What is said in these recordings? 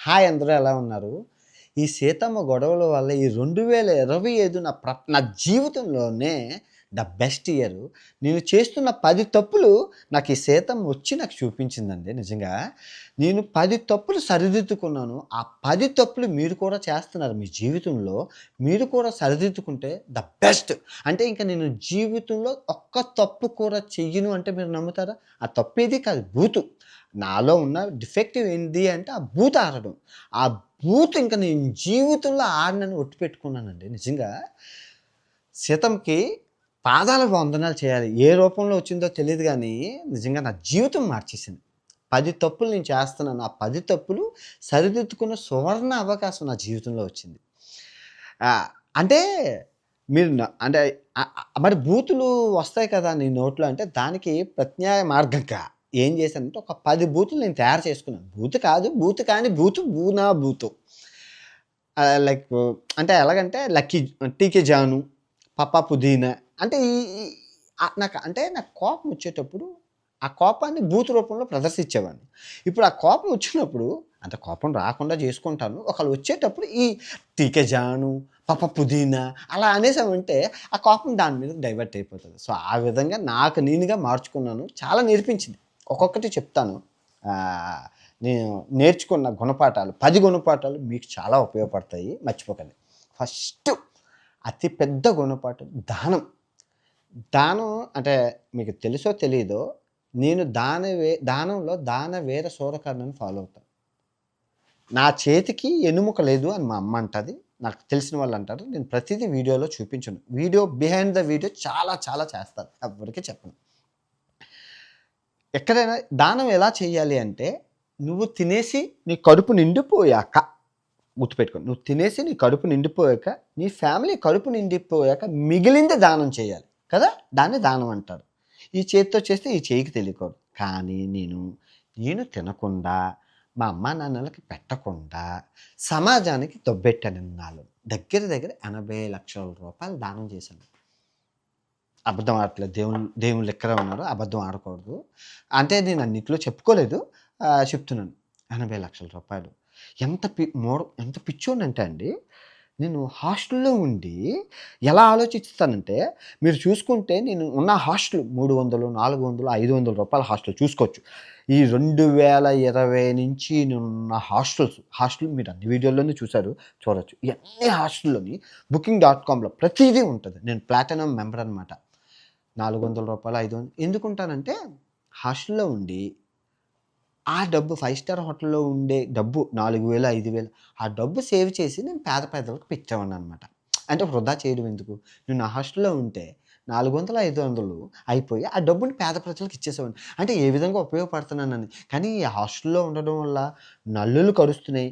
Hi అందరూ ఎలా ఉన్నారు? ఈ సీతమ్మ గొడవల వల్ల ఈ 2025 నా జీవితంలోనే ద బెస్ట్ ఇయరు. నేను చేస్తున్న 10 తప్పులు నాకు ఈ సీతమ్మ వచ్చి నాకు చూపించిందండి నిజంగా. నేను 10 తప్పులు సరిదిద్దుకున్నాను. ఆ 10 తప్పులు మీరు కూడా చేస్తున్నారు మీ జీవితంలో. మీరు కూడా సరిదిద్దుకుంటే ద బెస్ట్. అంటే ఇంక నేను జీవితంలో ఒక్క తప్పు కూడా చెయ్యను అంటే మీరు నమ్ముతారా? ఆ తప్పేది కాదు బూతు. నాలో ఉన్న డిఫెక్టివ్ ఏంది అంటే ఆ బూతు ఆడడం. ఆ బూతు ఇంక నేను జీవితంలో ఆడనని ఒట్టు పెట్టుకున్నానండి నిజంగా. సీతమ్మకి పాదాల వందనాలు చేయాలి. ఏ రూపంలో వచ్చిందో తెలీదు గానీ, నిజంగా నా జీవితం మార్చేసింది. 10 తప్పులు నేను చేస్తున్నాను. ఆ 10 తప్పులు సరిదిద్దుకున్న సువర్ణ అవకాశం నా జీవితంలో వచ్చింది. అంటే మీరు అంటే మరి బూతులు వస్తాయి కదా నీ నోట్లో అంటే దానికి ప్రత్యామ్నాయ మార్గంగా ఏం చేశానంటే ఒక 10 బూతులు నేను తయారు చేసుకున్నాను. బూతు కాదు, బూతు కాని బూతు, బూనా బూతు. లైక్ అంటే ఎలాగంటే లక్కీ, టీకే జాను, పప్పా పుదీనా అంటే ఈ ఈ నాకు కోపం వచ్చేటప్పుడు ఆ కోపాన్ని బూతు రూపంలో ప్రదర్శించేవాడిని. ఇప్పుడు ఆ కోపం వచ్చినప్పుడు అంటే కోపం రాకుండా చేసుకుంటాను. ఒకళ్ళు వచ్చేటప్పుడు ఈ టీకే జాను, పప్పా పుదీనా అలా అనేసామంటే ఆ కోపం దాని మీద డైవర్ట్ అయిపోతది. సో, ఆ విధంగా నాకు నేనుగా మార్చుకున్నాను. చాలా నేర్పించింది. ఒక్కొక్కటి చెప్తాను. ఆహ్, నేను నేర్చుకున్న గుణపాఠాలు 10 గుణపాఠాలు మీకు చాలా ఉపయోగపడతాయి. మర్చిపోకండి. ఫస్ట్ అతి పెద్ద గుణపాఠం దానం. దానం అంటే మీకు తెలుసో తెలీదో నేను దానంలో దాన వీర శూరకర్ణని ఫాలో అవుతాను. నా చేతికి ఎనుముక లేదు అని మా అమ్మ అంటది. నాకు తెలిసిన వాళ్ళు అంటారు. నేను ప్రతీదీ వీడియోలో చూపించను. బిహైండ్ ద వీడియో చాలా చాలా చేస్తాను. ఎవ్వరికీ చెప్పను. ఎక్కడైనా దానం ఎలా చేయాలి అంటే, నువ్వు తినేసి నీ కడుపు నిండిపోయాక గుర్తుపెట్టుకో. నువ్వు తినేసి నీ కడుపు నిండిపోయాక, నీ ఫ్యామిలీ కడుపు నిండిపోయాక మిగిలింది దానం చేయాలి కదా! దాన్ని దానం అంటారు. ఈ చేత్తో చేస్తే ఈ చేయికి తెలియకూడదు. కానీ నేను తినకుండా, మా అమ్మానాన్నలకి పెట్టకుండా, సమాజానికి దొబ్బెట్టాను ఇన్నాళ్ళు. దగ్గర దగ్గర 80,00,000 దానం చేశాను. అబద్ధం ఆడట్లేదు. దేవుళ్ళు ఇక్కడే ఉన్నారు. అబద్ధం ఆడకూడదు. అంటే నేను అన్నిట్లో చెప్పుకోలేదు. చెప్తున్నాను. 80,00,000 ఎంత పిచ్చోడినంటే అండి, నేను హాస్టల్‌లో ఉండి ఎలా ఆలోచిస్తానంటే, మీరు చూసుకుంటే నేను ఉన్న హాస్టల్ 300, 400, రూ. 500 హాస్టల్ చూసుకోవచ్చు. ఈ 2020 నుంచి నేనున్న హాస్టల్ మీరు అన్ని వీడియోల్లోనూ చూడొచ్చు. ఇయన్నీ హాస్టల్‌లోని booking.comలో ప్రతీదీ ఉంటది. నేను ప్లాటినం మెంబర్ అనమాట. రూ. 400, 500 ఎందుకుంటానంటే హాస్టల్‌లో ఉండి ఆ డబ్బు 5 స్టార్ హోటల్‌లో ఉండే డబ్బు 4,000, 5,000 ఆ డబ్బు సేవ్ చేసి నేను పేద పేదలకు పెట్టేవాడిననమాట. అంటే వృధా చేయడం ఎందుకు? నేను నా హాస్టల్‌లో ఉంటే 400, 500 అయిపోయి ఆ డబ్బుని పేద ప్రజలకు ఇచ్చేసేవాడిని. అంటే ఏ విధంగా ఉపయోగపడుతున్నానని. కానీ ఈ హాస్టల్‌లో ఉండడం వల్ల నల్లులు కరుస్తున్నాయి.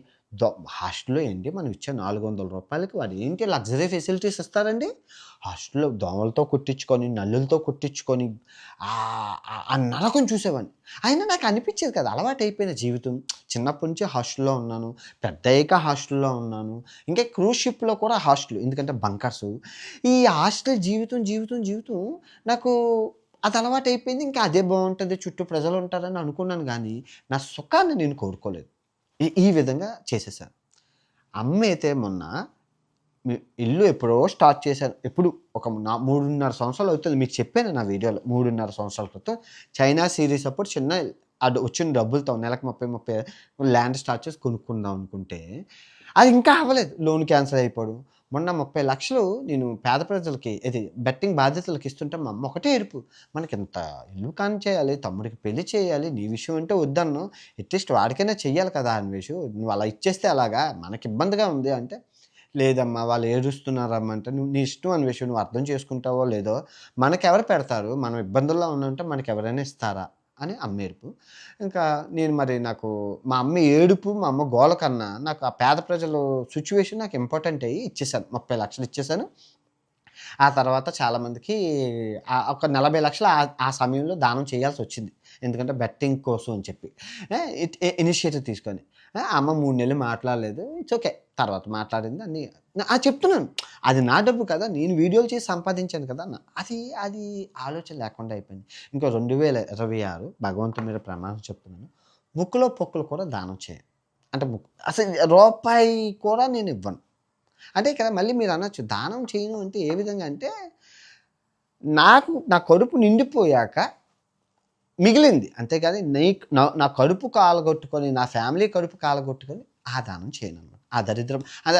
హాస్టల్‌లో ఏంటి మనం ఇచ్చే రూ. 400కి వాడేంటి లగ్జరీ ఫెసిలిటీస్ ఇస్తారండి? హాస్టల్‌లో దోమలతో కుట్టించుకొని, నల్లులతో కుట్టించుకొని ఆ నరకం చూసేవాడిని. అయినా నాకు అనిపించేది కాదు. అలవాటైపోయిన జీవితం. చిన్నప్పటి నుంచి హాస్టల్‌లో ఉన్నాను. పెద్దయ్యాక హాస్టల్‌లో ఉన్నాను. ఇంకా క్రూజ్ షిప్‌లో కూడా హాస్టల్. ఎందుకంటే బంకర్సు. ఈ హాస్టల్ జీవితం నాకు అది అలవాటైపోయింది. ఇంకా అదే బావుంటది. చుట్టూ ప్రజలుంటారని అనుకున్నాను గానీ, నా సుఖాన్ని నేను కోరుకోలేదు. ఈ విధంగా చేసేసాను. అమ్మయితే మొన్న ఇల్లు ఎప్పుడో స్టార్ట్ చేశాను. ఎప్పుడు ఒక 3.5 సంవత్సరాలు అవుతుంది. మీకు చెప్పాను నా వీడియోలో. 3.5 సంవత్సరాల క్రితం చైనా సీరీస్ అప్పుడు చిన్న వచ్చిన డబ్బులతో నెలకు 30 ల్యాండ్ స్టార్ట్ చేసి కొనుక్కుందాం అనుకుంటే, అది ఇంకా అవ్వలేదు. లోన్ క్యాన్సెల్ అయిపోవడం. మొన్న 30,00,000 నేను పేద ప్రజలకి బెట్టింగ్ బాధ్యతలకి ఇస్తుంటే మా అమ్మ ఒకటే ఏడుపు. మనకింత ఇల్లు కానిచేయాలి, తమ్ముడికి పెళ్లి చేయాలి, నీ విషయం అంటే వద్దన్నావు. అట్‌లీస్ట్ వాడికైనా చెయ్యాలి కదా! అన్వేషు. నువ్వు అలా ఇచ్చేస్తే ఎలాగా? మనకి ఇబ్బందిగా ఉంది అంటే, లేదమ్మా వాళ్ళు ఏడుస్తున్నారమ్మా అంటే, నువ్వు నీ ఇష్టం అన్వేషు. నువ్వు అర్థం చేసుకుంటావో లేదో, మనకెవరు పెడతారు? మనం ఇబ్బందుల్లో ఉన్నామంటే మనకెవరైనా ఇస్తారా? అని అమ్మ ఏడుపు. ఇంకా నేను మరి మా అమ్మ ఏడుపు, మా అమ్మ గోల కన్నా నాకు ఆ పేద ప్రజలు సిట్యుయేషన్ నాకు ఇంపార్టెంట్ అయ్యి ఇచ్చేసాను. 30,00,000 ఇచ్చేసాను. ఆ తర్వాత చాలామందికి ఒక 40,00,000 ఆ సమయంలో దానం చేయాల్సొచ్చింది. ఎందుకంటే బెట్టింగ్ కోసం అని చెప్పి. ఇనిషియేటివ్ తీసుకొని. అమ్మ 3 నెలలు మాట్లాడలేదు. It's okay. తర్వాత మాట్లాడింది అన్నీ చెప్తున్నాను. అది నా డబ్బు కదా! నేను వీడియోలు చేసి సంపాదించాను కదా! అది ఆలోచన లేకుండా అయిపోయింది. ఇంకో 2026 భగవంతుడి మీద ప్రమాణం చెప్తున్నాను. ముక్కులో పొక్కులు కూడా దానం చేయండి. అంటే అసలు రూపాయి కూడా నేను ఇవ్వను. అంటే ఇక్కడ మళ్ళీ మీరు అనొచ్చు దానం చేయను అంటే ఏ విధంగా అంటే, నాకు నా కడుపు నిండిపోయాక మిగిలింది. అంతేగాని నా కడుపు కాలగొట్టుకొని, నా ఫ్యామిలీ కడుపు కాలగొట్టుకొని ఆ దానం చేయననమాట. ఆ దరిద్రం అదే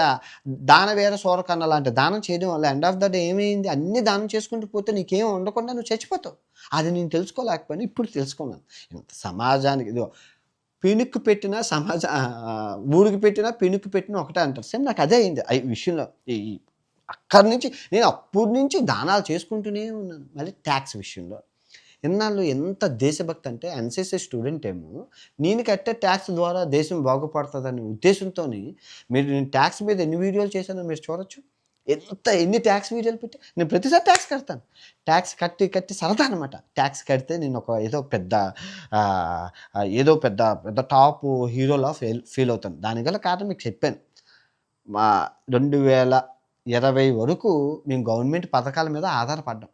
దాన వీర సూరకర్ణ లాంటి దానం చేయడం వల్ల ఎండ్ ఆఫ్ ద డే ఏమైంది? అన్నీ దానం చేసుకుంటూ పోతే నీకేం ఉండకుండా నువ్వు చచ్చిపోతావు. అది నేను తెలుసుకోలేకపోయాను. ఇప్పుడు తెలుసుకున్నాను. ఇంత సమాజానికి ఇదిగో పిణుకు పెట్టినా ఊరికి పెట్టినా, పిణుకు పెట్టినా ఒకటే అంటారు. సేమ్ నాకు అదే అయింది. ఈ విషయంలో ఈ అక్కడి నుంచి నేను అప్పటి నుంచి దానాలు చేసుకుంటూనే ఉన్నాను. మళ్ళీ ట్యాక్స్ విషయంలో. ఇన్నాళ్ళు ఎంత దేశభక్తి అంటే ఎన్‌సీసీ స్టూడెంట్ ఏమో నేను కట్టే ట్యాక్స్ ద్వారా దేశం బాగుపడుతుందనే ఉద్దేశంతోని నేను ట్యాక్స్ మీద ఎన్ని వీడియోలు చేశానో మీరు చూడొచ్చు. ఎన్ని ట్యాక్స్ వీడియోలు పెట్టి నేను ప్రతిసారి ట్యాక్స్ కడతాను. ట్యాక్స్ కట్టి సరదా అనమాట. ట్యాక్స్ కడితే నేను ఒక ఏదో పెద్ద పెద్ద టాప్ హీరోలా ఫీల్ అవుతాను. దానిగల కారణం మీకు చెప్పాను. మా 2020 వరకు మేము గవర్నమెంట్ పథకాల మీద ఆధారపడ్డాం.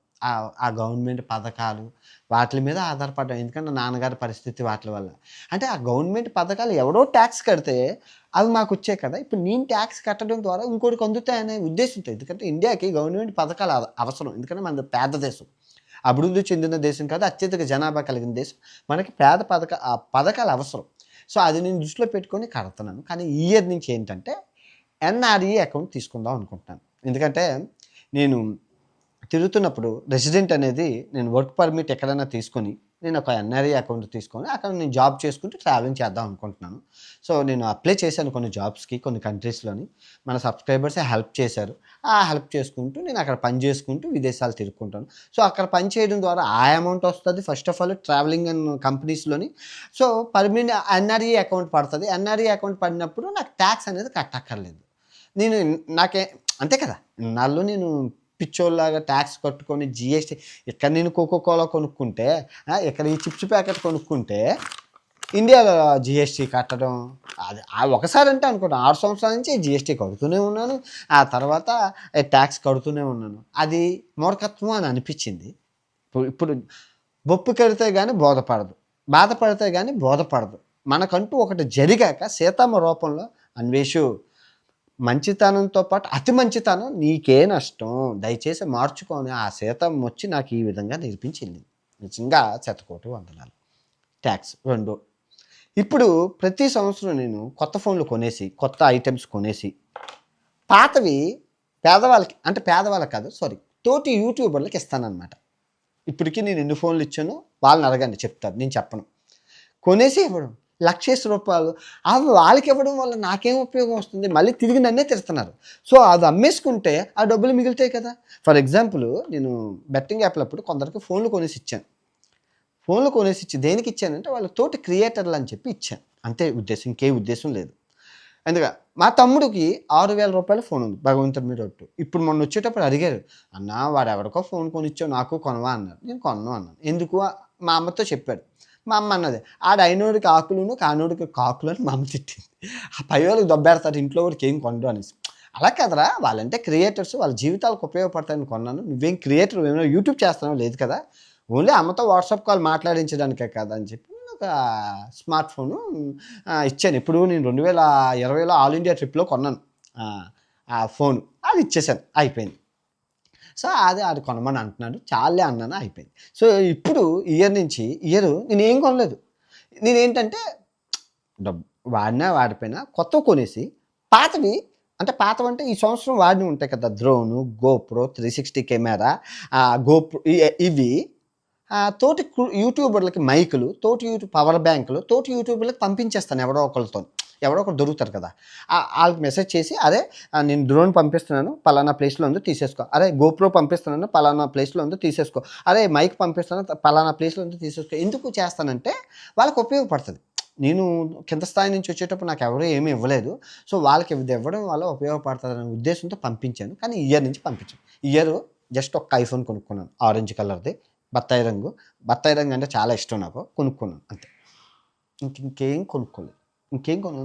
ఆ గవర్నమెంట్ పథకాలు వాటి మీద ఆధారపడ్డాం. ఎందుకంటే నాన్నగారి పరిస్థితి వాటి వల్ల. అంటే ఆ గవర్నమెంట్ పథకాలు ఎవడో ట్యాక్స్ కడితే అవి మాకు వచ్చాయి కదా! ఇప్పుడు నేను ట్యాక్స్ కట్టడం ద్వారా ఇంకోటికి అందుతాయనే ఉద్దేశంతో. ఎందుకంటే ఇండియాకి గవర్నమెంట్ పథకాలు అవసరం. ఎందుకంటే మనది పేద దేశం. అభివృద్ధి చెందిన దేశం కాదు. అత్యధిక జనాభా కలిగిన దేశం. మనకి పథకాలు అవసరం. సో, అది నేను దృష్టిలో పెట్టుకొని కడుతున్నాను. కానీ ఈ ఇయర్ నుంచి ఏంటంటే ఎన్ఆర్‌ఈ అకౌంట్ తీసుకుందాం అనుకుంటున్నాను. ఎందుకంటే నేను తిరుగుతున్నప్పుడు రెసిడెంట్ అనేది నేను వర్క్ పర్మిట్ ఎక్కడైనా తీసుకొని నేను ఒక ఎన్ఆర్‌ఈ అకౌంట్ తీసుకొని అక్కడ నేను జాబ్ చేసుకుంటూ ట్రావెలింగ్ చేద్దాం అనుకుంటున్నాను. సో, నేను అప్లై చేశాను కొన్ని జాబ్స్‌కి కొన్ని కంట్రీస్‌లోని. మన సబ్స్క్రైబర్సే హెల్ప్ చేశారు. ఆ హెల్ప్ చేసుకుంటూ నేను అక్కడ పని చేసుకుంటూ విదేశాలు తిరుగుకుంటాను. సో, అక్కడ పని చేయడం ద్వారా ఆ అమౌంట్ వస్తది. First of all travelling and కంపెనీస్‌లోని. సో, ఎన్ఆర్‌ఈ అకౌంట్ పడతది. ఎన్ఆర్‌ఈ అకౌంట్ పడినప్పుడు నాకు ట్యాక్స్ అనేది కట్టక్కర్లేదు. నేను నాకే అంతే కదా! ఇన్నాళ్ళు నేను పిచ్చోల్లాగా ట్యాక్స్ కట్టుకొని జీఎస్టీ ఇక్కడ నేను కోకో కోలా కొనుక్కుంటే, ఇక్కడ ఈ చిప్స్ ప్యాకెట్ కొనుక్కుంటే ఇండియాలో జీఎస్టీ కట్టడం అది ఒకసారి అంటే అనుకోండి 6 సంవత్సరాల నుంచి జీఎస్టీ కడుతూనే ఉన్నాను. ఆ తర్వాత ట్యాక్స్ కడుతూనే ఉన్నాను. అది మూర్ఖత్వం అని అనిపించింది. ఇప్పుడు బొప్పు కడితే కానీ బాధపడితే కానీ బోధపడదు. మనకంటూ ఒకటి జరిగాక సీతమ్మ రూపంలో అన్వేషు మంచితనంతో పాటు అతి మంచితనం నీకే నష్టం దయచేసి మార్చుకొని ఆ సీతమ్మ వచ్చి నాకు ఈ విధంగా నేర్పించింది. నిజంగా శతకోటి వందనాలు. ట్యాక్స్ 2 ఇప్పుడు ప్రతి సంవత్సరం నేను కొత్త ఫోన్లు కొనేసి కొత్త ఐటమ్స్ కొనేసి పాతవి పేదవాళ్ళకి కాదు తోటి యూట్యూబర్లకు ఇస్తానన్నమాట. ఇప్పటికీ నేను ఎన్ని ఫోన్లు ఇచ్చానో వాళ్ళని అడగండి చెప్తారు, నేను చెప్పను. కొనేసి ఇవ్వడం రూపాయలు అవి వాళ్ళకి ఇవ్వడం వల్ల నాకేం ఉపయోగం వస్తుంది? మళ్ళీ తిరిగి నన్నే తిడుతున్నారు. సో, అది అమ్మేసుకుంటే ఆ డబ్బులు మిగులుతాయి కదా. ఫర్ ఎగ్జాంపుల్ నేను బెట్టింగ్ యాప్లప్పుడు కొందరికి ఫోన్లు కొనేసి ఇచ్చాను. దేనికి ఇచ్చానంటే వాళ్ళ తోటి క్రియేటర్లు అని చెప్పి ఇచ్చాను. అంతే ఉద్దేశం, ఇంకే ఉద్దేశం లేదు. అందుకే మా తమ్ముడికి 6,000 రూపాయల ఫోన్ ఉంది భగవంతుడి మీద ఒట్టు. ఇప్పుడు మొన్న వచ్చేటప్పుడు అడిగారు, అన్న వాడు ఎవరికో ఫోన్ కొనిచ్చావు నాకు కొనవా అన్నారు. నేను కొనను అన్నాను. ఎందుకు? మా అమ్మతో చెప్పాడు. మా అమ్మ అన్నది అయినోడికి ఆకులును కానోడికి కాకులు అని మా అమ్మ తిట్టింది. ఆ పై వాళ్ళకి దొబ్బేడతారు ఇంట్లో వాడికి ఏం కొనడు అనేసి. అలా కదరా, వాళ్ళంటే క్రియేటర్స్, వాళ్ళ జీవితాలకు ఉపయోగపడతాయని కొన్నాను. నువ్వేం క్రియేటర్ ఏమైనా యూట్యూబ్ చేస్తున్నావు లేదు కదా, ఓన్లీ అమ్మతో వాట్సాప్ కాల్ మాట్లాడించడానికే కదా అని చెప్పి నేను ఒక స్మార్ట్ ఫోను ఇచ్చాను. ఇప్పుడు నేను 2020లో ఆల్ ఇండియా ట్రిప్లో కొన్నాను ఆ ఫోను. అది ఇచ్చేసాను, అయిపోయింది. సో, అది కొనమని అంటున్నాడు. చాలే అన్నాను, అయిపోయింది. సో, ఇప్పుడు ఇయర్ నేనేం కొనలేదు. నేనేంటంటే వాడిపోయినా కొత్తవి కొనేసి పాతవంటే ఈ సంవత్సరం వాడినవి ఉంటాయి కదా, డ్రోను, గోప్రో 360 కెమెరా, ఇవి తోటి యూట్యూబర్లకి మైకులు, పవర్ బ్యాంకులు, తోటి యూట్యూబర్లకి పంపించేస్తాను ఎవరో ఒకరు దొరుకుతారు కదా, వాళ్ళకి మెసేజ్ చేసి నేను డ్రోన్ పంపిస్తున్నాను పలానా ప్లేస్లో ఉందో తీసేసుకో, గోప్రో పంపిస్తున్నాను పలానా ప్లేస్లో ఉందో తీసేసుకో, మైక్ పంపిస్తున్నాను పలానా ప్లేస్లో ఉందో తీసేసుకో. ఎందుకు చేస్తానంటే వాళ్ళకి ఉపయోగపడుతుంది. నేను కింద స్థాయి నుంచి వచ్చేటప్పుడు నాకు ఎవరూ ఏమీ ఇవ్వలేదు. సో, వాళ్ళకి ఇది ఇవ్వడం వల్ల ఉపయోగపడుతుందనే ఉద్దేశంతో పంపించాను. కానీ ఇయర్ నుంచి పంపించాను. జస్ట్ ఒక ఐఫోన్ కొనుక్కున్నాను, ఆరెంజ్ కలర్ది, బత్తాయి రంగు అంటే చాలా ఇష్టం నాకు, కొనుక్కున్నాను అంతే. ఇంకేం కొనుక్కోలేదు.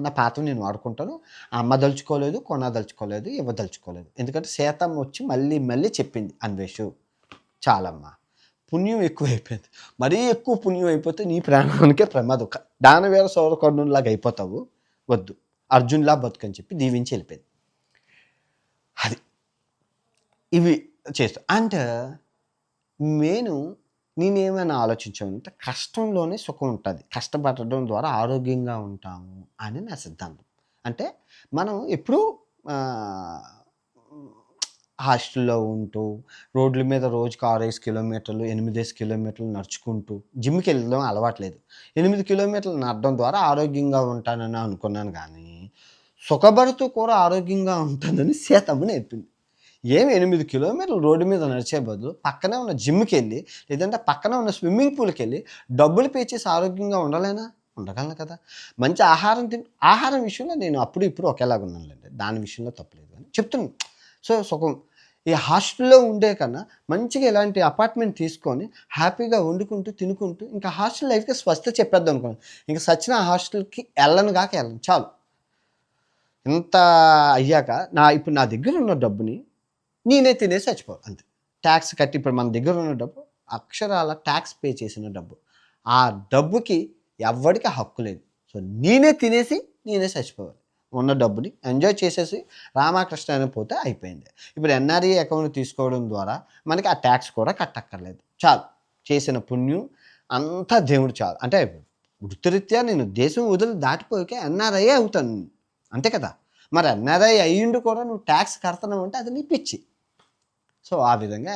నా పాతవి నేను వాడుకుంటాను. అమ్మదలుచుకోలేదు, కొనదలుచుకోలేదు, ఇవ్వదలుచుకోలేదు. ఎందుకంటే సీతమ్మ వచ్చి మళ్ళీ చెప్పింది, అన్వేషు చాలమ్మా పుణ్యం ఎక్కువైపోయింది. మరీ ఎక్కువ పుణ్యం అయిపోతే నీ ప్రాణానికే ప్రమాదం. దానవీర సౌరకర్ణులాగా అయిపోతావు. వద్దు, అర్జున్‌లా బతుకని చెప్పి దీవించి వెళ్ళిపోయింది. అది. ఇవి చేస్తా. అండ్ నేను నేనేమైనా ఆలోచించానంటే కష్టంలోనే సుఖం ఉంటది. కష్టపడడం ద్వారా ఆరోగ్యంగా ఉంటాము అని నా సిద్ధాంతం. అంటే మనం ఎప్పుడూ ఆహ్, హాస్టల్‌లో ఉంటూ, రోడ్ల మీద రోజుకి 6, 5 కిలోమీటర్లు, 8, 5 కిలోమీటర్లు నడుచుకుంటూ జిమ్‌కెళ్ళడం అలవాట్లేదు. 8 కిలోమీటర్లు నడడం ద్వారా ఆరోగ్యంగా ఉంటానని అనుకున్నాను గానీ, సుఖపడుతూ కూడా ఆరోగ్యంగా ఉంటానని సీతమ్మ నేర్పింది. ఏమి 8 కిలోమీటర్లు రోడ్డు మీద నడిచే బదులు పక్కనే ఉన్న జిమ్‌కెళ్ళి, లేదంటే పక్కనే ఉన్న స్విమ్మింగ్ పూల్‌కెళ్ళి డబ్బులు పే చేసి ఆరోగ్యంగా ఉండలేనా? ఉండగలను కదా! మంచి ఆహారం ఆహారం విషయంలో నేను అప్పుడు, ఇప్పుడు ఒకేలాగా ఉన్నానులెండి. దాని విషయంలో తప్పులేదు గానీ చెప్తున్నాను. సో, సుఖం ఈ హాస్టల్‌లో ఉండే కన్నా మంచిగా ఇలాంటి అపార్ట్‌మెంట్ తీసుకొని హ్యాపీగా వండుకుంటూ, తినుకుంటూ ఇంకా హాస్టల్ లైఫ్‌కి స్వస్తి చెప్పేద్దాం అనుకున్నాను. ఇంక సచ్చిన ఆ హాస్టల్‌కి ఎళ్ళను గాక ఎళ్ళను చాలు. ఇంత అయ్యాక ఇప్పుడు నా దగ్గర ఉన్న డబ్బుని నేనే తినేసి చచ్చిపోవాలి అంతే. ట్యాక్స్ కట్టి ఇప్పుడు మన దగ్గర ఉన్న డబ్బు అక్షరాల ట్యాక్స్ పే చేసిన డబ్బు. ఆ డబ్బుకి ఎవ్వడికి హక్కు లేదు. సో, నేనే తినేసి నేనే చచ్చిపోవాలి. ఉన్న డబ్బుని ఎంజాయ్ చేసేసి రామకృష్ణ అని పోతే అయిపోయింది. ఇప్పుడు ఎన్ఆర్‌ఈ అకౌంట్ తీసుకోవడం ద్వారా మనకి ఆ ట్యాక్స్ కూడా కట్టక్కర్లేదు. చాలు. చేసిన పుణ్యం అంతా దేవుడు చాలు. అంటే వృత్తిరీత్యా నేను దేశం వదిలి దాటిపోయాక ఎన్ఆర్‌ఐ అవుతాను. అంతే కదా! మరి ఎన్ఆర్‌ఐ అయ్యుండి కూడా నువ్వు ట్యాక్స్ కడతన్నావంటే అది నీ పిచ్చి. సో, ఆ విధంగా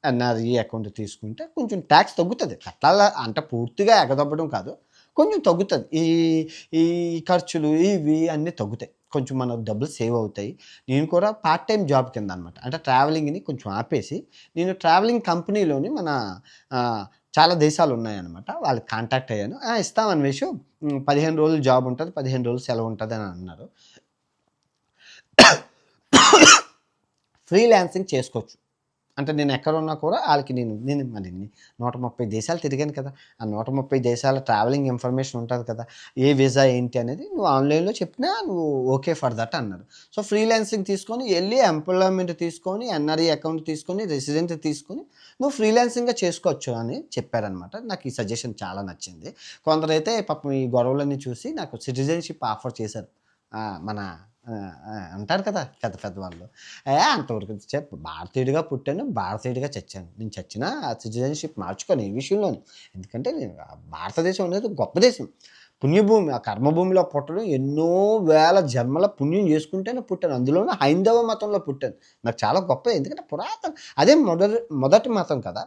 ఎన్ఆర్‌ఈ అకౌంట్ తీసుకుంటే కొంచెం ట్యాక్స్ తగ్గుతది. కట్టాలా అంటే పూర్తిగా ఎగదొబ్బడం కాదు. కొంచెం తగ్గుతది. ఈ ఈ ఖర్చులు ఇవి అన్నీ తగ్గుతాయి. కొంచెం మన డబ్బులు సేవ్ అవుతాయి. నేను కూడా పార్ట్ టైమ్ జాబ్ కింద అనమాట. అంటే ట్రావెలింగ్‌ని కొంచెం ఆపేసి నేను ట్రావెలింగ్ కంపెనీలోని మన ఆహ్, చాలా దేశాలున్నాయనమాట. వాళ్ళకి కాంటాక్ట్ అయ్యాను. ఇస్తాం అన్వేషు 15 రోజులు జాబ్ ఉంటది. 15 రోజులు సెలవు ఉంటదని అన్నారు. ఫ్రీలాన్సింగ్ చేసుకోవచ్చు. అంటే నేను ఎక్కడున్నా కూడా ఆళ్ళకి నేను నేను మరి 130 దేశాలు తిరిగాను కదా! ఆ 130 దేశాల ట్రావెలింగ్ ఇన్ఫర్మేషన్ ఉంటది కదా! ఏ వీసా ఏంటి అనేది నువ్వు ఆన్‌లైన్‌లో చెప్పినా నువ్వు ఓకే ఫర్ దట్ అన్నారు. సో, ఫ్రీలాన్సింగ్ తీసుకొని ఎళ్లి ఎంప్లాయ్‌మెంట్ తీసుకొని, ఎన్ఆర్‌ఈ అకౌంట్ తీసుకొని, రెసిడెంట్ తీసుకొని నువ్వు ఫ్రీలాన్సింగ్‌గా చేసుకోవచ్చు అని చెప్పారనమాట. నాకు ఈ సజెషన్ చాలా నచ్చింది. కొందరైతే పాపం ఈ గొడవలన్నీ చూసి నాకు సిటిజన్‌షిప్ ఆఫర్ చేశారు. మన అంటారు కదా! పెద్ద పెద్దవాళ్ళు. అంతవరకు భారతీయుడిగా పుట్టాను, భారతీయుడిగా చచ్చాను. నేను చచ్చినా ఆ సిటిజన్‌షిప్ మార్చుకోను ఏ విషయంలోను. ఎందుకంటే నేను భారతదేశం అనేది గొప్ప దేశం. పుణ్యభూమి. ఆ కర్మభూమిలో పుట్టడం ఎన్నో వేల జన్మల పుణ్యం చేసుకుంటేనే పుట్టాను. అందులోను హైందవ మతంలో పుట్టాను. నాకు చాలా గొప్పది. ఎందుకంటే పురాతన అదే మొదటి మతం కదా!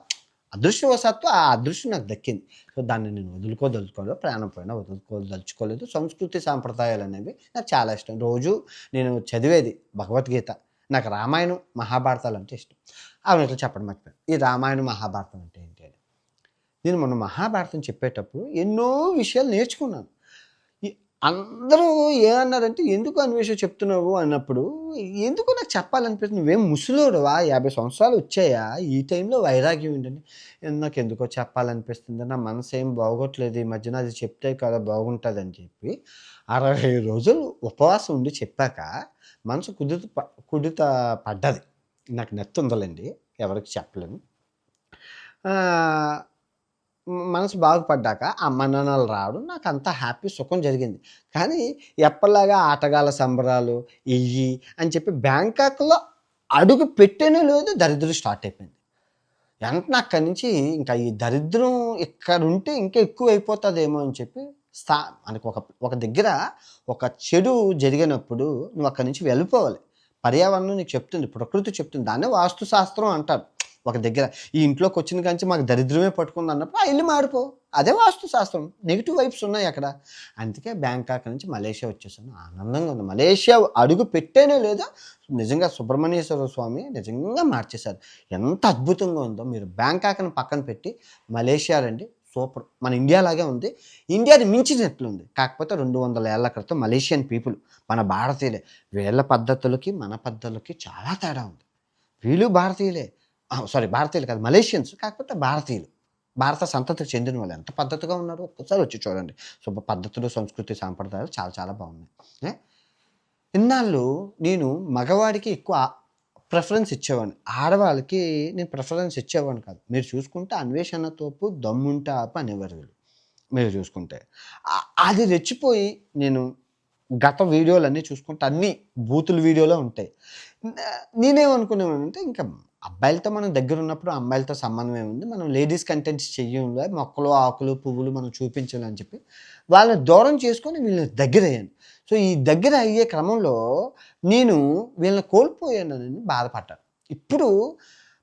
అదృష్టవశాత్తు ఆ అదృష్టం నాకు దక్కింది. సో, దాన్ని నేను వదులుకోదలుచుకోలేదు. ప్రాణం పోయినా వదులుకోదలుచుకోలేదు. సంస్కృతి సాంప్రదాయాలనేవి నాకు చాలా ఇష్టం. రోజు నేను చదివేది భగవద్గీత. నాకు రామాయణం, మహాభారతాలంటే ఇష్టం. అవును. ఇట్లా చెప్పడం మర్చిపోయాను. ఈ రామాయణం, మహాభారతం అంటే ఏంటి అని. నేను మొన్న మహాభారతం చెప్పేటప్పుడు ఎన్నో విషయాలు నేర్చుకున్నాను. ఈ అందరూ ఏమన్నారంటే, "ఎందుకు అన్వేషణ చెప్తున్నావు" అన్నప్పుడు, ఎందుకో నాకు చెప్పాలనిపిస్తుంది. "నువ్వేం ముసలోడివా? 50 సంవత్సరాలు వచ్చాయా? ఈ టైంలో వైరాగ్యం ఏంటని?" నాకెందుకో చెప్పాలనిపిస్తుంది. నా మనసేం బాగోట్లేదు ఈ మధ్యన. అది చెప్తే కదా బాగుంటదని చెప్పి 60 రోజులు ఉపవాసం ఉండి చెప్పాక మనసు కుదుట పడ్డది. నాకు నత్తుందిలెండి. ఎవరికీ చెప్పలేను. ఆహ్ మనసు బాగుపడ్డాక అమ్మానాన్నలు రావడం నాకంతా హ్యాపీ సుఖం జరిగింది. కానీ ఎప్పటిలాగా ఆటగాళ్ళ సంబరాలు ఇయ్యి అని చెప్పి బ్యాంకాక్‌లో అడుగు పెట్టనే లేదు దరిద్రం స్టార్ట్ అయిపోయింది. వెంటనే అక్కడి నుంచి ఇంకా ఈ దరిద్రం ఇక్కడుంటే ఇంకా ఎక్కువైపోతదేమో అని చెప్పి మనకు ఒక దగ్గర ఒక చెడు జరిగినప్పుడు నువ్వు అక్కడి నుంచి వెళ్ళిపోవాలి. పర్యావరణం నీకు చెప్తుంది. ప్రకృతి చెప్తుంది. దాన్నే వాస్తు శాస్త్రం అంటారు. ఒక దగ్గర ఈ ఇంట్లోకొచ్చిన కాంచి మాకు దరిద్రమే పట్టుకుందన్నప్పుడు ఆ ఇల్లు మారిపో. అదే వాస్తు శాస్త్రం. నెగెటివ్ వైబ్స్ ఉన్నాయి అక్కడ. అందుకే బ్యాంకాక్ నుంచి మలేషియా వచ్చేసాను. ఆనందంగా ఉంది. మలేషియా అడుగు పెట్టేనే లేదా నిజంగా సుబ్రహ్మణ్యేశ్వర స్వామి నిజంగా మార్చేశారు. ఎంత అద్భుతంగా ఉందో మీరు బ్యాంకాక్‌ని పక్కన పెట్టి మలేషియా రండి. సూపర్. మన ఇండియా లాగే ఉంది. ఇండియాని మించినట్లుంది. కాకపోతే 200 ఏళ్ల క్రితం మలేషియన్ పీపుల్ మన భారతీయులే. వీళ్ళ పద్ధతులకి, మన పద్ధతులకి చాలా తేడా ఉంది. వీళ్ళు భారతీయులే. సారీ భారతీయులు కాదు మలేషియన్స్. కాకపోతే భారతీయులు. భారత సంతతికి చెందిన వాళ్ళు ఎంత పద్ధతిగా ఉన్నారో ఒక్కసారి వచ్చి చూడండి. పద్ధతులు, సంస్కృతి, సాంప్రదాయాలు చాలా చాలా బాగున్నాయి. ఏ ఇన్నాళ్ళు నేను మగవాడికి ఎక్కువ ప్రిఫరెన్స్ ఇచ్చేవాడిని. ఆడవాళ్ళకి నేను ప్రిఫరెన్స్ ఇచ్చేవాడిని కాదు. మీరు చూసుకుంటే అన్వేషణ తోపు, దమ్ముంటే ఆపు అనేవారు వీళ్ళు. మీరు చూసుకుంటే. అది రెచ్చిపోయి నేను గత వీడియోలన్నీ చూసుకుంటే అన్నీ బూతుల వీడియోలో ఉంటాయి. నేనేమనుకునేవాడినంటే ఇంకా అబ్బాయిలతో మనం దగ్గరున్నప్పుడు అమ్మాయిలతో సంబంధం ఏముంది? మనం లేడీస్ కంటెంట్స్ చెయ్యంలే, మొక్కలు, ఆకులు, పువ్వులు మనం చూపించాలి అని చెప్పి వాళ్ళని దూరం చేసుకొని వీళ్ళని దగ్గరయ్యాను. సో, ఈ దగ్గర అయ్యే క్రమంలో నేను వీళ్ళని కోల్పోయానని బాధపడ్డాను. ఇప్పుడు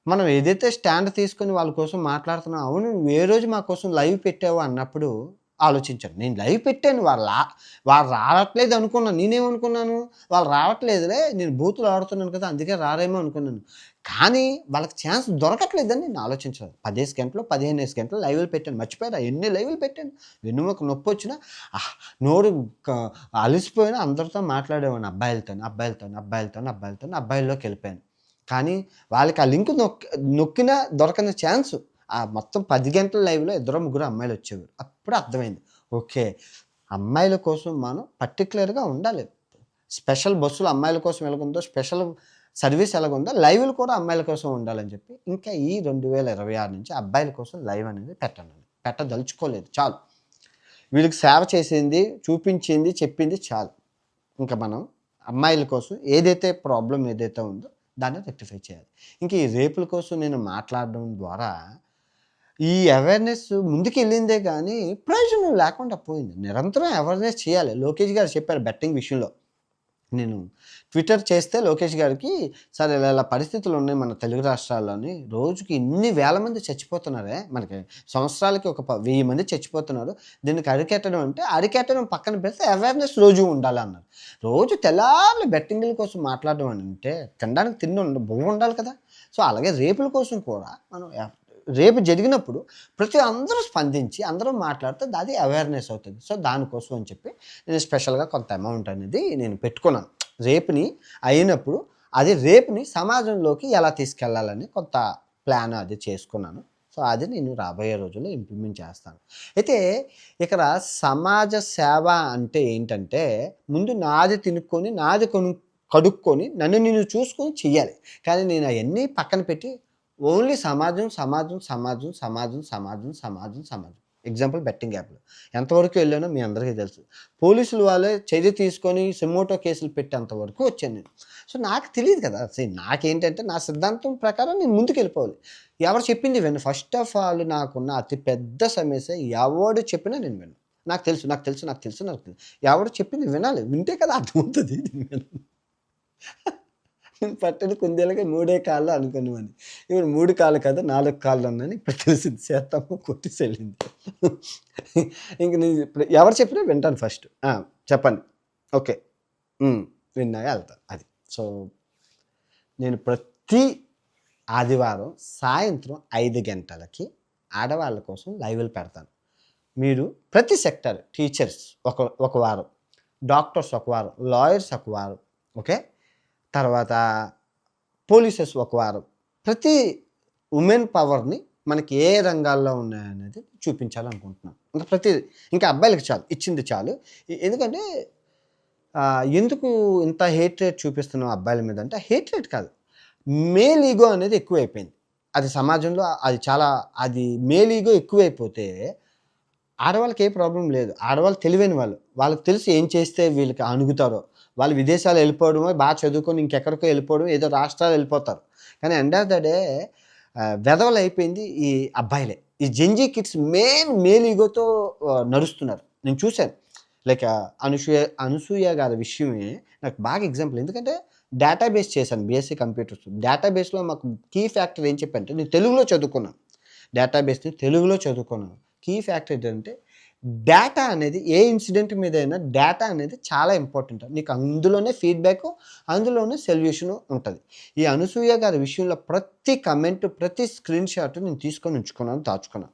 మనం ఏదైతే స్టాండ్ తీసుకొని వాళ్ళ కోసం మాట్లాడుతున్నామో, అవును నువ్వు ఏ రోజు మా కోసం లైవ్ పెట్టావు అన్నప్పుడు ఆలోచించాను. నేను లైవ్ పెట్టాను. వాళ్ళు రావట్లేదు అనుకున్నాను. నేనేమనుకున్నాను, వాళ్ళు రావట్లేదులే నేను బూతులు ఆడుతున్నాను కదా! అందుకే రారేమో అనుకున్నాను. కానీ వాళ్ళకి ఛాన్స్ దొరకట్లేదని నేను ఆలోచించాను. 10 గంటలు, 15 గంటలు లైవ్‌లు పెట్టాను. మర్చిపోయారా ఎన్ని లైవ్‌లు పెట్టాను. వెన్నుముక నొప్పొచ్చినా నోరు క అలిసిపోయినా అందరితో మాట్లాడేవాడిని అబ్బాయిల్లోకెళ్ళిపోయాను. కానీ వాళ్ళకి ఆ లింక్ నొక్కినా దొరకని ఛాన్సు. ఆ మొత్తం 10 గంటల లైవ్‌లో ఇద్దరో, ముగ్గురో అమ్మాయిలొచ్చేవారు. అప్పుడు అర్థమైంది. ఓకే. అమ్మాయిల కోసం మనం పర్టిక్యులర్‌గా ఉండాలి. స్పెషల్ బస్సులు అమ్మాయిల కోసం ఎలాగుందో, స్పెషల్ సర్వీస్ ఎలాగుందో, లైవ్‌లు కూడా అమ్మాయిల కోసం ఉండాలని చెప్పి, ఇంకా ఈ 2026 నుంచి అబ్బాయిల కోసం లైవ్ అనేది పెట్టదలుచుకోలేదు. చాలు. వీళ్ళకి సేవ చేసింది, చూపించింది, చెప్పింది చాలు. ఇంకా మనం అమ్మాయిల కోసం ఏదైతే ప్రాబ్లమ్ ఏదైతే ఉందో దాన్ని రెక్టిఫై చేయాలి. ఇంక ఈ రేపుల కోసం నేను మాట్లాడడం ద్వారా ఈ అవేర్‌నెస్ ముందుకెళ్ళిందే గానీ, ప్రయోజనం లేకుండా పోయింది. నిరంతరం అవేర్‌నెస్ చేయాలి. లోకేష్ గారు చెప్పారు బెట్టింగ్ విషయంలో. నేను ట్విట్టర్ చేస్తే లోకేష్ గారికి, "సార్ ఇలా ఇలా పరిస్థితులున్నాయి మన తెలుగు రాష్ట్రాల్లోని. రోజుకి ఇన్ని వేల మంది చచ్చిపోతున్నారే, మనకి సంవత్సరాలకి ఒక 1000 మంది చచ్చిపోతున్నారు. దీనికి అరికట్టడం అంటే, అరికట్టడం పక్కన పెడితే అవేర్‌నెస్ రోజు ఉండాలన్నారు. రోజు తెల్లార్లు బెట్టింగుల కోసం మాట్లాడడం అంటే, తినడానికి బువ్వ ఉండాలి కదా! సో, అలాగే రేపుల కోసం కూడా మనం రేపు జరిగినప్పుడు అందరూ స్పందించి, అందరూ మాట్లాడితే అది అవేర్‌నెస్ అవుతది. సో, దానికోసం అని చెప్పి నేను స్పెషల్‌గా కొంత అమౌంట్ అనేది నేను పెట్టుకున్నాను. రేపుని అయినప్పుడు అది రేపుని సమాజంలోకి ఎలా తీసుకెళ్ళాలని కొంత ప్లాన్ అది చేసుకున్నాను. సో, అది నేను రాబోయే రోజుల్లో ఇంప్లిమెంట్ చేస్తాను. అయితే ఇక్కడ సమాజ సేవ అంటే ఏంటంటే, ముందు నాది తినుక్కొని, నాది కడుక్కొని, నన్ను నేను చూసుకొని చెయ్యాలి. కానీ నేను అయన్నీ పక్కన పెట్టి ఓన్లీ సమాజం, సమాజం, సమాజం, సమాజం, సమాజం, సమాజం, సమాజం. ఎగ్జాంపుల్ బెట్టింగ్ యాప్‌లు. ఎంతవరకు వెళ్ళానో మీ అందరికీ తెలుసు. పోలీసులు వాళ్ళే చర్య తీసుకొని సుమోటో కేసులు పెట్టేంత వరకు వచ్చాను నేను. సో, నాకు తెలీదు కదా! నాకేంటంటే నా సిద్ధాంతం ప్రకారం నేను ముందుకెళ్ళిపోవాలి. ఎవరు చెప్పింది వినను. ఫస్ట్ ఆఫ్ ఆల్ నాకున్న అతి పెద్ద సమస్య ఎవడు చెప్పినా నేను వినను. నాకు తెలుసు, నాకు తెలుసు, నాకు తెలుసు, నాకు తెలుసు. ఎవడు చెప్పింది వినాలి. వింటే కదా అర్థమవుతది. పట్టిన కుందేలుకి 3 కాళ్ళు అనుకునేవాడిని. ఇప్పుడు 3 కాళ్ళు కాదు 4 కాళ్ళు ఉన్నాయని ఇప్పుడు తెలిసింది. చేత్తమ్మ కొట్టేసెళ్ళింది. ఇంక నేను ఇప్పుడు ఎవరు చెప్పినా వింటాను ఫస్ట్. చెప్పండి. ఓకే. విన్నాక ఎళ్తాను. అది. సో, నేను ప్రతి ఆదివారం సాయంత్రం 5 గంటలకి ఆడవాళ్ళ కోసం లైవ్‌లు పెడతాను. మీరు ప్రతి సెక్టార్ టీచర్స్ ఒక వారం, డాక్టర్స్ ఒక వారం, లాయర్స్ ఒక వారం. ఓకే. తర్వాత పోలీసెస్ ఒక వారం. ప్రతి ఉమెన్ పవర్‌ని మనకి ఏ రంగాల్లో ఉన్నాయనేది చూపించాలనుకుంటున్నాను. ఇంకా అబ్బాయిలకి చాలు. ఇచ్చింది చాలు. ఎందుకంటే ఎందుకు ఇంత హేట్రేట్ చూపిస్తున్నాం అబ్బాయిల మీద అంటే, హేట్రేట్ కాదు. మేల్ ఈగో అనేది ఎక్కువైపోయింది. అది సమాజంలో అది మేల్ ఈగో ఎక్కువైపోతే ఆడవాళ్ళకి ఏ ప్రాబ్లమ్ లేదు. ఆడవాళ్ళు తెలివైన వాళ్ళు. వాళ్ళకి తెలుసు ఏం చేస్తే వీళ్ళకి అణుగుతారో. వాళ్ళు విదేశాలు వెళ్ళిపోవడమో, చదువుకొని ఇంకెక్కడికో వెళ్ళిపోవడం, ఏదో రాష్ట్రాలు వెళ్ళిపోతారు. కానీ ఎండ్ ఆఫ్ ద డే వెధవలైపోయింది ఈ అబ్బాయిలే. ఈ జెన్‌జీ కిడ్స్ మేల్ ఈగోతో నడుస్తున్నారు. నేను చూశాను. లైక్ అనసూయ గారి విషయమే నాకు బాగా ఎగ్జాంపుల్. ఎందుకంటే డేటాబేస్ చేశాను బీఎస్సీ కంప్యూటర్స్. డేటాబేస్‌లో మాకు కీ ఫ్యాక్టర్ ఏం చెప్పంటే, నేను తెలుగులో చదువుకున్నాను. డేటాబేస్‌ని తెలుగులో చదువుకున్నాను. కీ ఫ్యాక్టర్ ఏంటంటే, డేటా అనేది ఏ ఇన్సిడెంట్ మీదైనా డేటా అనేది చాలా ఇంపార్టెంట్. నీకు అందులోనే ఫీడ్‌బ్యాకు, అందులోనే సొల్యూషను ఉంటది. ఈ అనసూయ గారి విషయంలో ప్రతి కమెంట్, ప్రతి స్క్రీన్ షాట్ నేను తీసుకొని ఉంచుకున్నాను, దాచుకున్నాను.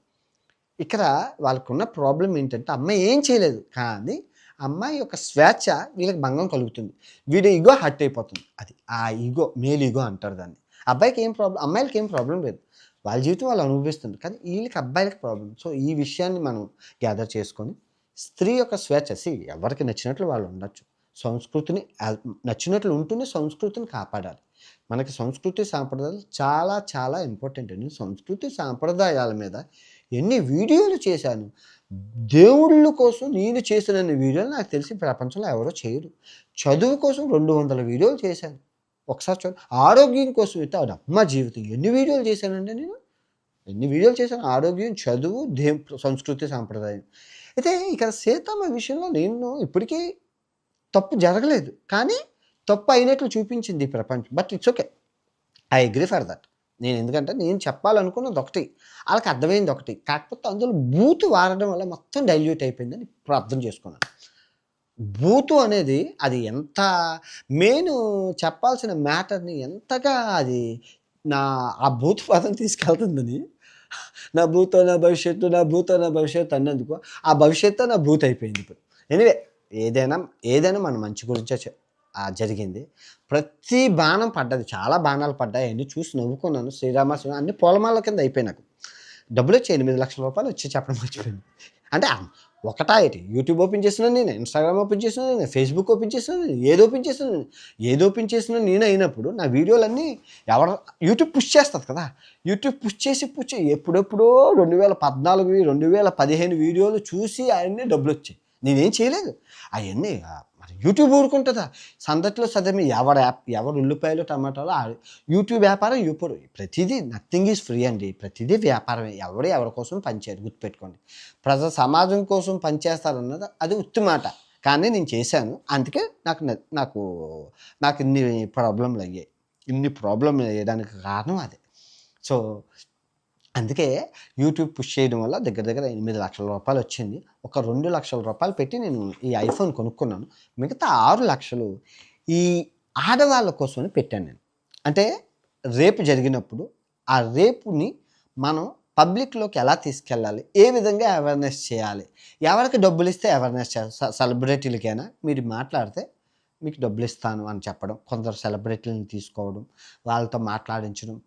ఇక్కడ వాళ్ళకున్న ప్రాబ్లమ్ ఏంటంటే, అమ్మాయి ఏం చేయలేదు. కానీ అమ్మాయి యొక్క స్వేచ్ఛ వీళ్ళకి భంగం కలుగుతుంది. వీడి ఇగో హర్ట్ అయిపోతుంది. అది ఆ ఇగో మేల్ ఇగో అంటారు దాన్ని. అమ్మాయిలకి ఏం ప్రాబ్లమ్ లేదు. వాళ్ళ జీవితం వాళ్ళు అనుభవిస్తుంది. కానీ వీళ్ళకి అబ్బాయిలకి ప్రాబ్లమ్. సో, ఈ విషయాన్ని మనం గ్యాదర్ చేసుకొని స్త్రీ యొక్క స్వేచ్ఛ ఎవరికి నచ్చినట్లు వాళ్ళు ఉండొచ్చు. సంస్కృతిని నచ్చినట్లు ఉంటూనే సంస్కృతిని కాపాడాలి. మనకి సంస్కృతి సాంప్రదాయాలు చాలా చాలా ఇంపార్టెంట్ అండి. సంస్కృతి సాంప్రదాయాల మీద ఎన్ని వీడియోలు చేశాను. దేవుళ్ళ కోసం నేను చేసినన్ని వీడియోలు నాకు తెలిసి ప్రపంచంలో ఎవరో చేయరు. చదువు కోసం 200 వీడియోలు చేశాను. ఒకసారి ఆరోగ్యం కోసం అయితే అది అమ్మ జీవితం ఎన్ని వీడియోలు చేశానండి నేను. ఎన్ని వీడియోలు చేశాను. ఆరోగ్యం, చదువు, సంస్కృతి, సాంప్రదాయం. అయితే ఇక్కడ సీతమ్మ విషయంలో నేను ఇప్పటికీ తప్పు జరగలేదు. కానీ తప్పు అయినట్లు చూపించింది ఈ ప్రపంచం. But it's okay. I agree for that. ఎందుకంటే నేను చెప్పాలనుకున్నది ఒకటి, వాళ్ళకి అర్థమైంది ఒకటి. కాకపోతే అందులో బూతు వాడడం వల్ల మొత్తం డైల్యూట్ అయిపోయిందని ఇప్పుడు అర్థం చేసుకున్నాను. బూతు అనేది అది ఎంత మెయిన్ చెప్పాల్సిన మ్యాటర్ని ఎంతగా అది ఆ బూతు పదం తీసుకెళ్తుందని, నా భూతో నా భవిష్యత్తు, నా భూతో నా భవిష్యత్తు అన్నందుకు ఆ భవిష్యత్తు నా భూత్ అయిపోయింది ఇప్పుడు. ఎనివే ఏదైనా మన మంచి గురించే జరిగింది. ప్రతి బాణం పడ్డది, చాలా బాణాలు పడ్డాయి. అన్నీ చూసి నవ్వుకున్నాను. శ్రీరామ అన్ని పొలమాల కింద అయిపోయి నాకు డబ్బులు వచ్చి 8 లక్షల రూపాయలు వచ్చి చెప్పడం మర్చిపోయింది. అంటే ఒకటా ఏంటి, యూట్యూబ్ ఓపెన్ చేస్తున్నాను నేను, ఇన్స్టాగ్రామ్ ఓపెన్ చేస్తున్నాను నేను, ఫేస్బుక్ ఓపెన్ చేస్తున్నాను నేను, ఏది ఓపెన్ చేసినా నేను అయినప్పుడు నా వీడియోలన్నీ యూట్యూబ్ పుష్ చేస్తుంది కదా. యూట్యూబ్ పుష్ చేసి ఎప్పుడెప్పుడో 2014 2015 వీడియోలు చూసి అవన్నీ డబ్బులు వచ్చాయి. నేనేం చేయలేదు అవన్నీ. మరి యూట్యూబ్ ఊరుకుంటుందా? సందట్లో సదమి ఎవరు ఉల్లిపాయలు టమాటాలు యూట్యూబ్ వ్యాపారం. ఇప్పుడు ప్రతిదీ నథింగ్ ఈజ్ ఫ్రీ అండి. ప్రతిదీ వ్యాపారమే. ఎవరి కోసం పనిచేయరు, గుర్తుపెట్టుకోండి. సమాజం కోసం పనిచేస్తారన్నది అది ఉత్తి మాట. కానీ నేను చేశాను. అందుకే నాకు ఇన్ని ప్రాబ్లంలు అయ్యాయి. ఇన్ని ప్రాబ్లంలు అయ్యడానికి కారణం అదే. సో అందుకే యూట్యూబ్ పుష్ చేయడం వల్ల దగ్గర 8 లక్షల రూపాయలు వచ్చింది. ఒక 2 లక్షల రూపాయలు పెట్టి నేను ఈ ఐఫోన్ కొనుక్కున్నాను. మిగతా 6 లక్షలు ఈ ఆడవాళ్ళ కోసమని పెట్టాను నేను. అంటే రేపు జరిగినప్పుడు ఆ రేపుని మనం పబ్లిక్లోకి ఎలా తీసుకెళ్ళాలి, ఏ విధంగా అవేర్నెస్ చేయాలి, ఎవరికి డబ్బులు ఇస్తే అవేర్నెస్ చేయాలి. సెలబ్రిటీలకైనా మీరు మాట్లాడితే మీకు డబ్బులు ఇస్తాను అని చెప్పడం, కొందరు సెలబ్రిటీలను తీసుకోవడం, వాళ్ళతో మాట్లాడించడం,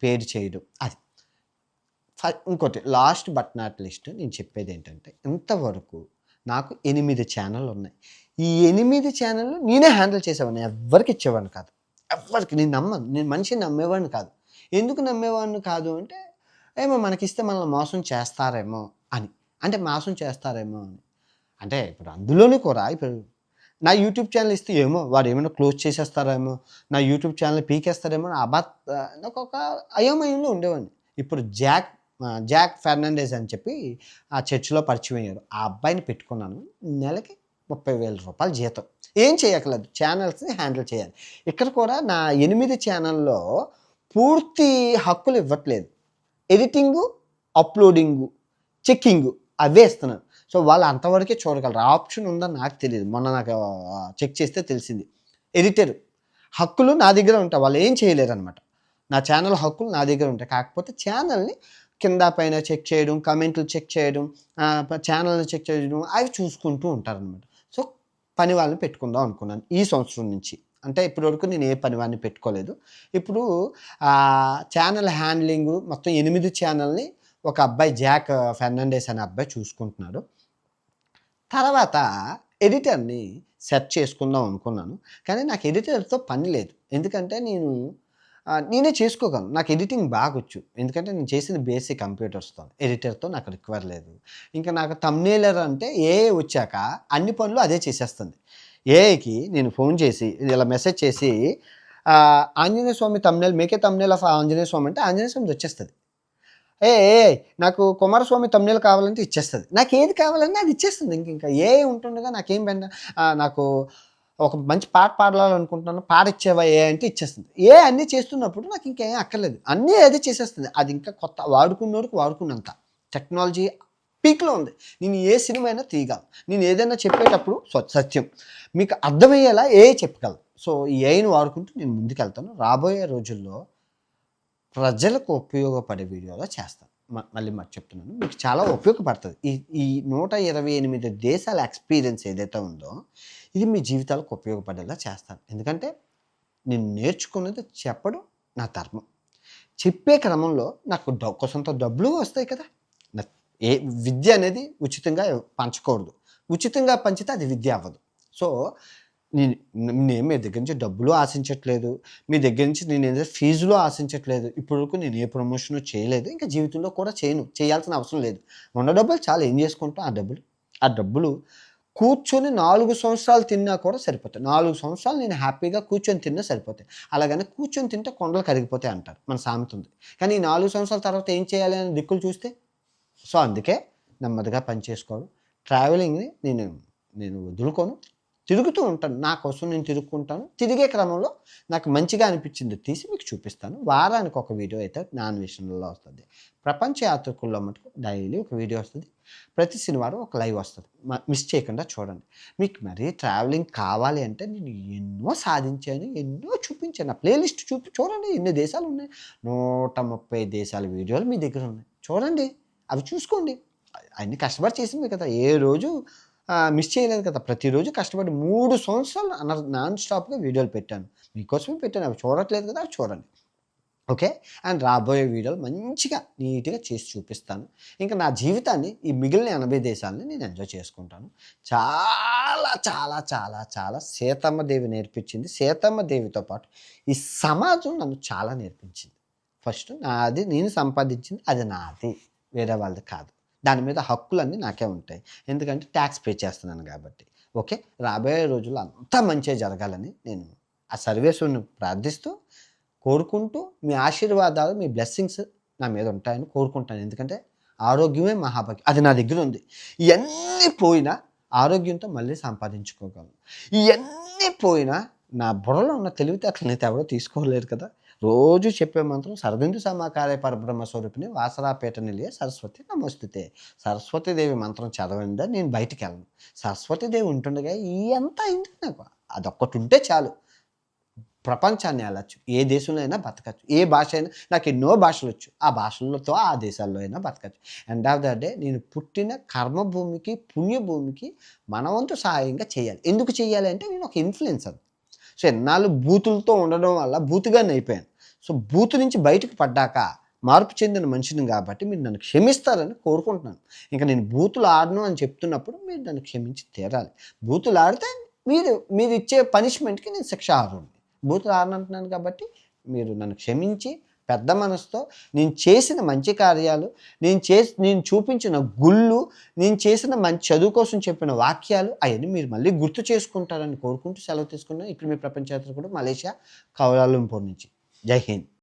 పేడ్ చేయడం. అది ఇంకోటి లాస్ట్ బట్ నాట్ లిస్ట్ నేను చెప్పేది ఏంటంటే, ఇంతవరకు నాకు 8 ఛానళ్ళు ఉన్నాయి. ఈ 8 ఛానళ్ళు నేనే హ్యాండిల్ చేసేవాడిని. ఎవరికి ఇచ్చేవాడిని కాదు. ఎవరికి నేను మనిషిని నమ్మేవాడిని కాదు. ఎందుకు నమ్మేవాడిని కాదు అంటే, ఏమో మనకిస్తే మనల్ని మోసం చేస్తారేమో అని. అంటే ఇప్పుడు అందులోనే కూడా ఇప్పుడు నా యూట్యూబ్ ఛానల్ ఇస్తే ఏమో వాడు ఏమైనా క్లోజ్ చేసేస్తారేమో, నా యూట్యూబ్ ఛానల్ పీకేస్తారేమో నాకు ఒక అయోమయంలో ఉండేవాడిని. ఇప్పుడు జాక్ ఫెర్నాండెస్ అని చెప్పి ఆ చర్చిలో పరిచయం అయ్యారు. ఆ అబ్బాయిని పెట్టుకున్నాను. నెలకి 30,000 రూపాయలు జీతం. ఏం చేయక్కర్లేదు, ఛానల్స్ని హ్యాండిల్ చేయాలి. ఇక్కడ కూడా నా 8 ఛానల్లో పూర్తి హక్కులు ఇవ్వట్లేదు. ఎడిటింగు, అప్లోడింగు, చెక్కింగు అవే ఇస్తున్నాను. సో వాళ్ళు అంతవరకే చూడగలరు. ఆ ఆప్షన్ ఉందని నాకు తెలియదు. మొన్న నాకు చెక్ చేస్తే తెలిసింది. ఎడిటర్ హక్కులు నా దగ్గర ఉంటాయి, వాళ్ళు ఏం చేయలేరు అనమాట. నా ఛానల్ హక్కులు నా దగ్గర ఉంటాయి. కాకపోతే ఛానల్ని కింద పైన చెక్ చేయడం, కమెంట్లు చెక్ చేయడం, ఛానల్ని చెక్ చేయడం అవి చూసుకుంటూ ఉంటారనమాట. సో పని వాళ్ళని పెట్టుకుందాం అనుకున్నాను ఈ సంవత్సరం నుంచి. అంటే ఇప్పటివరకు నేను ఏ పని వాడిని పెట్టుకోలేదు. ఇప్పుడు ఛానల్ హ్యాండ్లింగ్ మొత్తం 8 ఛానల్ని ఒక అబ్బాయి జాక్ ఫెర్నాండెస్ అనే అబ్బాయి చూసుకుంటున్నాడు. తర్వాత ఎడిటర్ని సెట్ చేసుకుందాం అనుకున్నాను. కానీ నాకు ఎడిటర్తో పని లేదు. ఎందుకంటే నేనే చేసుకోగలను. నాకు ఎడిటింగ్ బాగొచ్చు. ఎందుకంటే నేను చేసింది బేసిక్ కంప్యూటర్స్తో. ఎడిటర్తో నాకు రిక్వైర్ లేదు. ఇంకా నాకు థంబ్నెయిలర్ అంటే ఏఐ వచ్చాక అన్ని పనులు అదే చేసేస్తుంది. ఏఐకి నేను ఫోన్ చేసి ఇలా మెసేజ్ చేసి ఆంజనేయ స్వామి థంబ్నెయిల్, మేకే థంబ్నెయిల్ ఆఫ్ ఆంజనేయ స్వామి అంటే ఆంజనేయ స్వామిది వచ్చేస్తుంది. నాకు కుమారస్వామి థంబ్నెయిల్ కావాలంటే ఇచ్చేస్తుంది. నాకు ఏది కావాలన్నా అది ఇచ్చేస్తుంది. ఇంకా ఏఐ ఉంటుండగా నాకేం నాకు ఒక మంచి పాట పాడాలనుకుంటున్నాను, పాట ఇచ్చేవా అంటే ఇచ్చేస్తుంది. అన్నీ చేస్తున్నప్పుడు నాకు ఇంకేం అక్కర్లేదు, అన్నీ అదే చేసేస్తుంది. అది ఇంకా కొత్త వాడుకున్నోడికి వాడుకున్నంత టెక్నాలజీ పీక్లో ఉంది. నేను ఏ సినిమా అయినా తీయగలను. నేను ఏదైనా చెప్పేటప్పుడు సత్యం మీకు అర్థమయ్యేలా చెప్పగలను. సో ఈ ఏఐని వాడుకుంటూ నేను ముందుకెళ్తాను. రాబోయే రోజుల్లో ప్రజలకు ఉపయోగపడే వీడియోలో చేస్తాను. మళ్ళీ చెప్తున్నాను, మీకు చాలా ఉపయోగపడుతుంది. ఈ 128 దేశాల ఎక్స్పీరియన్స్ ఏదైతే ఉందో ఇది మీ జీవితాలకు ఉపయోగపడేలా చేస్తాను. ఎందుకంటే నేను నేర్చుకున్నది చెప్పడం నా ధర్మం. చెప్పే క్రమంలో నాకు కొంత డబ్బులు వస్తాయి కదా. విద్య అనేది ఉచితంగా పంచకూడదు. ఉచితంగా పంచితే అది విద్య అవ్వదు. సో నేను నేను మీ దగ్గర నుంచి డబ్బులు ఆశించట్లేదు. మీ దగ్గర నుంచి నేనేదో ఫీజులు ఆశించట్లేదు. ఇప్పటి వరకు నేను ఏ ప్రమోషను చేయలేదు. ఇంకా జీవితంలో కూడా చేయను. చేయాల్సిన అవసరం లేదు. ఉన్న డబ్బులు చాలు ఏం చేసుకుంటాం ఆ డబ్బులు కూర్చొని 4 సంవత్సరాలు తిన్నా కూడా సరిపోతాయి. 4 సంవత్సరాలు నేను హ్యాపీగా కూర్చొని తిన్నా సరిపోతాయి. అలాగని కూర్చొని తింటే కొండలు కరిగిపోతాయి అంటారు. మన సామెత ఉంది. కానీ ఈ 4 సంవత్సరాల తర్వాత ఏం చేయాలి అని దిక్కులు చూస్తే సో, అందుకే నెమ్మదిగా పని చేసుకోవడం. ట్రావెలింగ్‌ని నేను వదులుకోను. తిరుగుతూ ఉంటాను. నా కోసం నేను తిరుక్కుంటాను. తిరిగే క్రమంలో నాకు మంచిగా అనిపించింది తీసి మీకు చూపిస్తాను. వారానికి ఒక వీడియో అయితే నా అన్వేషణలో వస్తది. ప్రపంచ యాత్రికుల్లో మటుకు డైలీ ఒక వీడియో వస్తది. ప్రతి శనివారం ఒక లైవ్ వస్తది. మిస్ చేయకుండా చూడండి. మీకు మరీ ట్రావెలింగ్ కావాలి అంటే నేను ఎన్నో సాధించాను. ఎన్నో చూపించాను. నా ప్లేలిస్ట్ చూడండి ఎన్ని దేశాలున్నాయి. 130 దేశాల వీడియోలు మీ దగ్గర ఉన్నాయి. చూడండి. అవి చూసుకోండి. అన్ని కష్టపడి చేసిందే కదా! ఏ రోజు మిస్ చేయలేదు కదా! ప్రతిరోజు కష్టపడి 3 సంవత్సరాలు నాన్ స్టాప్‌గా వీడియోలు పెట్టాను. మీకోసమే పెట్టాను. అవి చూడట్లేదు కదా! అవి చూడండి. ఓకే. అండ్ రాబోయే వీడియోలు మంచిగా నీట్‌గా చేసి చూపిస్తాను. ఇంకా నా జీవితాన్ని ఈ మిగిలిన 80 దేశాలని నేను ఎంజాయ్ చేసుకుంటాను. చాలా చాలా చాలా చాలా సీతమ్మ దేవి నేర్పించింది. సీతమ్మ దేవితో పాటు ఈ సమాజం నన్ను చాలా నేర్పించింది. ఫస్ట్ నాది నేను సంపాదించింది అది నాది. వేరే వాళ్ళది కాదు. దాని మీద హక్కులన్నీ నాకే ఉంటాయి. ఎందుకంటే ట్యాక్స్ పే చేస్తున్నాను కాబట్టి. ఓకే. రాబోయే రోజుల్లో అంతా మంచే జరగాలని నేను ఆ సర్వేశ్వరుని ప్రార్థిస్తూ, కోరుకుంటూ మీ ఆశీర్వాదాలు, మీ బ్లెస్సింగ్స్ నా మీద ఉంటాయని కోరుకుంటాను. ఎందుకంటే ఆరోగ్యమే మహాభాగ్యం. అది నా దగ్గర ఉంది. ఇయన్నీ పోయినా ఆరోగ్యంతో మళ్ళీ సంపాదించుకోగలను. ఇయన్నీ పోయినా నా బుర్రలో ఉన్న తెలివితేటలనైతే ఎవరో తీసుకోలేరు కదా! రోజు చెప్పే మంత్రం సర్విందు సమాకారే పరబ్రహ్మ స్వరూపిణి వాసరాపేట నిలయ సరస్వతి నమోస్తుతే. సరస్వతీదేవి మంత్రం చదవందే నేను బయటికెళ్ళను. సరస్వతీదేవి ఉంటుండగా ఇయంతా అయింది నాకు. అదొక్కటి ఉంటే చాలు. ప్రపంచాన్ని ఏలొచ్చు. ఏ దేశంలో అయినా బతకచ్చు. ఏ భాష అయినా నాకు ఎన్నో భాషలొచ్చు. ఆ భాషలతో ఆ దేశాల్లో అయినా బతకచ్చు. ఎండ్ ఆఫ్ ద డే నేను పుట్టిన కర్మభూమికి, పుణ్యభూమికి మన వంతు సహాయంగా చేయాలి. ఎందుకు చేయాలి అంటే నేను ఒక ఇన్‌ఫ్లుయెన్సర్. సో, ఎన్నాళ్ళు బూతులతో ఉండడం వల్ల బూతుగాడిని అయిపోయాను. సో, బూతు నుంచి బయటకు పడ్డాక మార్పు చెందిన మనిషిని కాబట్టి మీరు నన్ను క్షమిస్తారని కోరుకుంటున్నాను. ఇంక నేను బూతులు ఆడను అని చెప్తున్నప్పుడు మీరు నన్ను క్షమించి తీరాలి. బూతులు ఆడితే మీరిచ్చే పనిష్మెంట్‌కి నేను శిక్షార్హుడిని. బూతులు ఆడనంటున్నాను కాబట్టి మీరు నన్ను క్షమించి పెద్ద మనసుతో నేను చేసిన మంచి కార్యాలు, నేను చూపించిన గుళ్ళు, నేను చేసిన మంచి చదువు కోసం చెప్పిన వాక్యాలు అయన్నీ మీరు మళ్ళీ గుర్తు చేసుకుంటారని కోరుకుంటూ సెలవు తీసుకున్నాను. ఇప్పుడు మీ ప్రపంచ యాత్రికుడు మలేషియా కౌలాలంపూర్ నుంచి. జై హింద్.